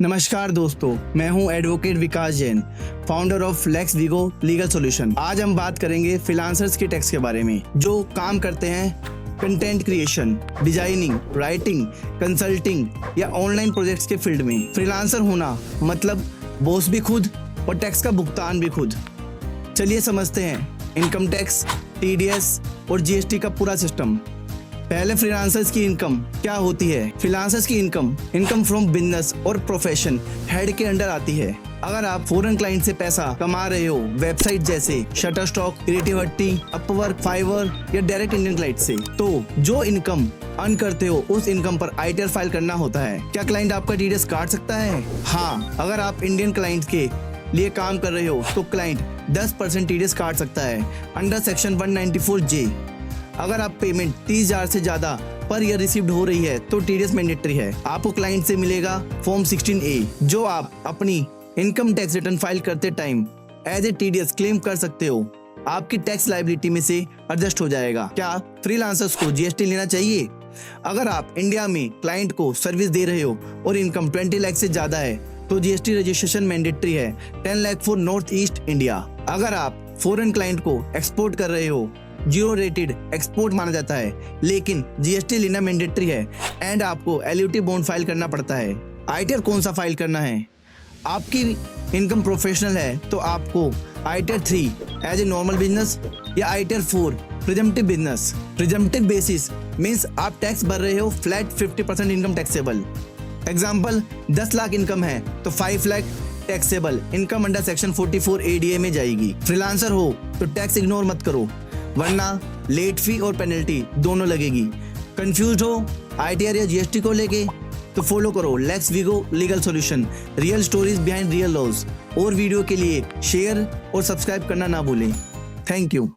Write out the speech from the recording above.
नमस्कार दोस्तों, मैं हूं advocate Vikas Jain, founder of Lex Vigo legal solution. आज हम बात करेंगे फ्रीलांसर्स के टैक्स के बारे में जो काम करते हैं content creation, designing, writing, consulting या ऑनलाइन प्रोजेक्ट्स के फील्ड में। फ्रीलांसर होना मतलब बॉस भी खुद और टैक्स का भुगतान भी खुद। चलिए समझते हैं इनकम टैक्स, टीडीएस और जीएसटी का पूरा सिस्टम। पहले फ्रीलांसर्स की इनकम क्या होती है। फ्रीलांसर्स की इनकम फ्रॉम बिजनेस और प्रोफेशन हेड के अंडर आती है। अगर आप फॉरेन क्लाइंट से पैसा कमा रहे हो, वेबसाइट जैसे शटरस्टॉक, क्रिएटिविटी, अपवर्क, फाइवर या डायरेक्ट इंडियन क्लाइंट से, तो जो इनकम अर्न करते हो उस इनकम पर आईटीआर फाइल करना होता है। क्या क्लाइंट आपका टीडीएस काट सकता है? हाँ, अगर आप इंडियन क्लाइंट के लिए काम कर रहे हो तो क्लाइंट 10% टीडीएस काट सकता है अंडर सेक्शन 194J। अगर आप पेमेंट 30,000 से ज्यादा पर ईयर रिसीव्ड हो रही है तो टीडीएस मैंडेटरी है। आपको क्लाइंट से मिलेगा फॉर्म 16A जो आप अपनी इनकम टैक्स रिटर्न फाइल करते time as a TDS claim कर सकते हो। आपकी टैक्स लायबिलिटी में से एडजस्ट हो जाएगा। क्या फ्रीलांसर्स को जीएसटी लेना चाहिए? अगर आप इंडिया में क्लाइंट को सर्विस दे रहे हो और इनकम 20 लाख से ज्यादा है तो जीएसटी रजिस्ट्रेशन मैंडेटरी है 10 lakh for north east India. अगर आप फॉरेन क्लाइंट को एक्सपोर्ट कर रहे हो, जीरो रेटेड एक्सपोर्ट माना जाता है, लेकिन जीएसटी लेना मैंडेटरी है एंड आपको एलयूटी बॉन्ड फाइल करना पड़ता है। आईटीआर कौन सा फाइल करना है? आपकी इनकम प्रोफेशनल है तो आपको ITR 3 as a normal business या ITR 4 presumptive business. Presumptive basis means आप टैक्स भर रहे हो flat 50% income taxable. Example 10 lakh income है तो 5 lakh taxable income under section 44 ADA में जाएगी। फ्रीलांसर हो तो टैक्स इग्नोर मत करो वरना लेट फी और पेनल्टी दोनों लगेगी। कंफ्यूज हो आईटीआर या जीएसटी को लेके तो फॉलो करो Lex Vigo legal solution, real stories behind real laws. और वीडियो के लिए शेयर और सब्सक्राइब करना ना भूलें। Thank you.